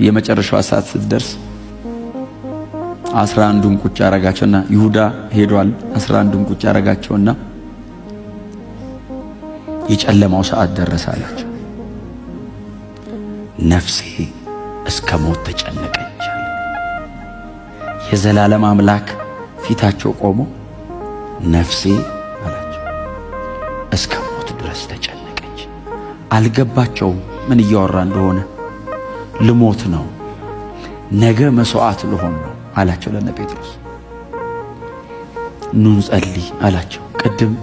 የመጨረሻው ሰዓት ስትደርስ 11ዱን ቁጭ አረጋቸውና ይሁዳ ሄዷል። 11ዱን ቁጭ አረጋቸውና የጨለማው ሰዓት ደረሰ አላቸው። ነፍሴ እስከ ሞት ተጨነቀች። የዘላለም አምላክ ፊታቸው ቆሞ ነፍሴ አላቸው እስከ ሞት ድረስ ተጨነቀች። አልገባቸውም ምን እያወራ እንደሆነ። ልሞት ነው፣ ነገ መስዋዕት ልሆን ነው አላቸው ለነ ጴጥሮስ። ኑ እንጸልይ አላቸው። ቅድም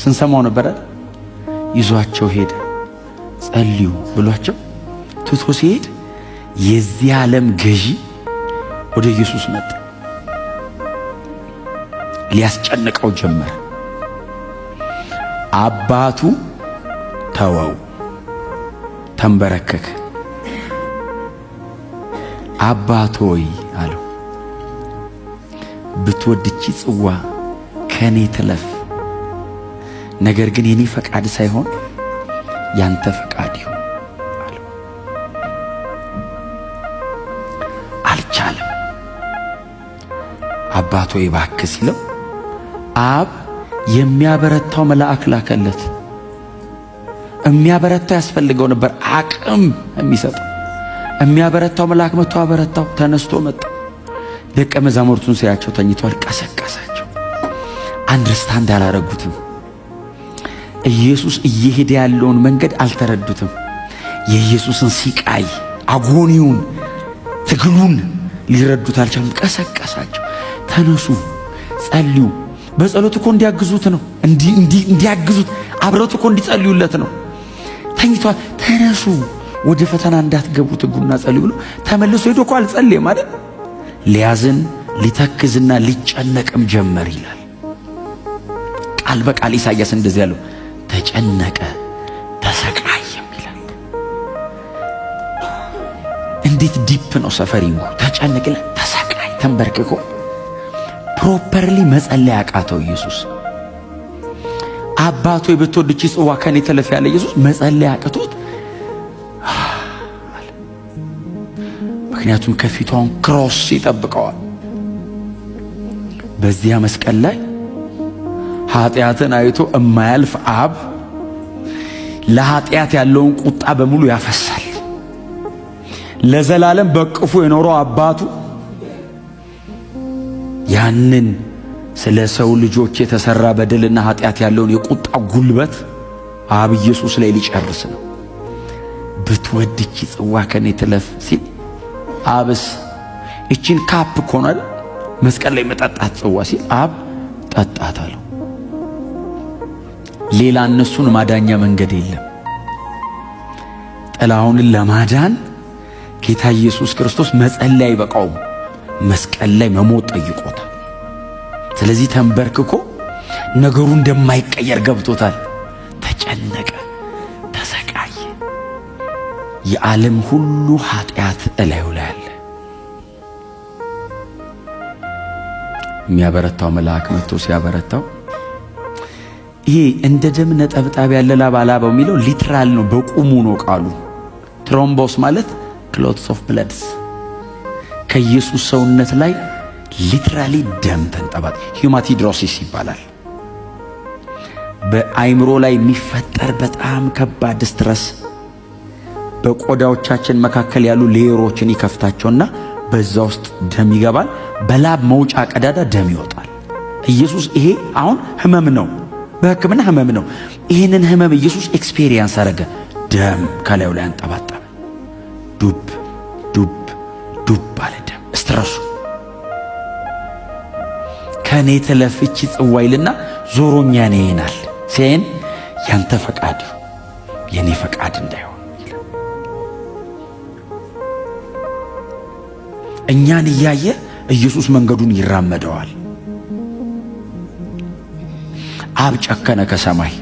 ስንሰማው ነበረ። ይዟቸው ሄደ። ጸልዩ ብሏቸው ትቶ ሲሄድ የዚህ ዓለም ገዢ ወደ ኢየሱስ መጣ። ሊያስጨንቀው ጀመረ። አባቱ ተወው፣ ተንበረከከ። አባቶይ አለው ብትወድቺ ጽዋ ከኔ ትለፍ፣ ነገር ግን የኔ ፈቃድ ሳይሆን ያንተ ፈቃድ ይሁን አለው። አልቻለም። አባቶይ እባክህ ሲለው አብ የሚያበረታው መልአክ ላከለት። የሚያበረታው ያስፈልገው ነበር፣ አቅም የሚሰጠው የሚያበረታው መልአክ መጥቶ አበረታው። ተነስቶ መጣ። ደቀ መዛሙርቱን ሲያቸው ተኝቷል፣ ቀሰቀሳቸው። አንደርስታንድ አላረጉትም። ኢየሱስ እየሄደ ያለውን መንገድ አልተረዱትም። የኢየሱስን ሲቃይ፣ አጎኒውን፣ ትግሉን ሊረዱት አልቻሉም። ቀሰቀሳቸው። ተነሱ፣ ጸልዩ። በጸሎት እኮ እንዲያግዙት ነው፣ እንዲያግዙት አብረውት እኮ እንዲጸልዩለት ነው። ተኝቷል። ተነሱ፣ ወደ ፈተና እንዳትገቡ ትጉና ጸልዩ ብሎ ተመልሶ ሄዶ እኮ አልጸለየም ማለት ሊያዝን ሊተክዝና ሊጨነቅም ጀመር ይላል ቃል በቃል ኢሳይያስ እንደዚህ ያለው ተጨነቀ ተሰቃየም ይላል። እንዴት ዲፕ ነው ሰፈሪንጉ! ተጨነቀ፣ ተሰቃይ፣ ተንበርክኮ ፕሮፐርሊ መጸለይ አቃተው ኢየሱስ። አባቶ ብትወድቺ ጽዋ ከኔ ተለፍ ያለ ኢየሱስ መጸለይ አቅቶት፣ ምክንያቱም ከፊቷን ክሮስ ይጠብቀዋል። በዚያ መስቀል ላይ ኃጢአትን አይቶ እማያልፍ አብ ለኃጢአት ያለውን ቁጣ በሙሉ ያፈሳል። ለዘላለም በቅፉ የኖረው አባቱ ያንን ስለ ሰው ልጆች የተሰራ በደልና ኃጢአት ያለውን የቁጣ ጉልበት አብ ኢየሱስ ላይ ሊጨርስ ነው። ብትወድቺ ጽዋ ከኔ ትለፍ ሲል አብስ እቺን ካፕ ኮናል መስቀል ላይ መጠጣት ጽዋ ሲል አብ ጠጣት አለው። ሌላ እነሱን ማዳኛ መንገድ የለም። ጥላሁንን ለማዳን ጌታ ኢየሱስ ክርስቶስ መጸለይ አይበቃውም፣ መስቀል ላይ መሞት ጠይቆታል። ስለዚህ ተንበርክኮ ነገሩ እንደማይቀየር ገብቶታል። ተጨነቀ፣ ተሰቃየ። የዓለም ሁሉ ኃጢአት እላዩ ላይ አለ። የሚያበረታው መልአክ መጥቶ ሲያበረታው ይሄ እንደ ደም ነጠብጣብ ያለ ላባላባው የሚለው ሊትራል ነው፣ በቁሙ ነው ቃሉ። ትሮምቦስ ማለት ክሎትስ ኦፍ ብለድስ ከኢየሱስ ሰውነት ላይ ሊትራሊ ደም ተንጠባጥ፣ ሂማቲድሮሲስ ይባላል። በአይምሮ ላይ የሚፈጠር በጣም ከባድ ስትረስ በቆዳዎቻችን መካከል ያሉ ሌየሮችን ይከፍታቸውና በዛ ውስጥ ደም ይገባል። በላብ መውጫ ቀዳዳ ደም ይወጣል። ኢየሱስ ይሄ አሁን ህመም ነው፣ በሕክምና ህመም ነው። ይህንን ህመም ኢየሱስ ኤክስፔሪየንስ አረገ። ደም ከላዩ ላይ አንጠባጠበ። ዱብ ዱብ ዱብ አለ ደም። ስትረሱ ከኔ ተለፍቺ ጽዋ ይልና ዞሮኛ ነው ይናል ሲን ያንተ ፈቃድ የኔ ፈቃድ እንዳይሆን ይላል። እኛን እያየ ኢየሱስ መንገዱን ይራመደዋል። አብ ጨከነ ከሰማይ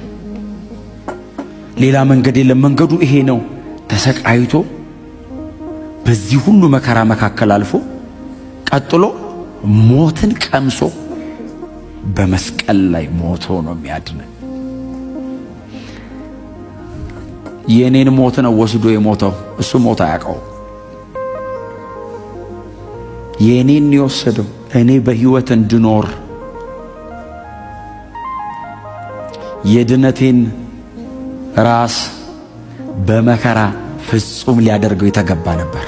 ሌላ መንገድ የለም፣ መንገዱ ይሄ ነው። ተሰቃይቶ በዚህ ሁሉ መከራ መካከል አልፎ ቀጥሎ ሞትን ቀምሶ በመስቀል ላይ ሞቶ ነው የሚያድነን። የኔን ሞት ነው ወስዶ የሞተው። እሱ ሞት አያውቀው። የኔን የወሰደው እኔ በሕይወት እንድኖር የድነቴን ራስ በመከራ ፍጹም ሊያደርገው የተገባ ነበር።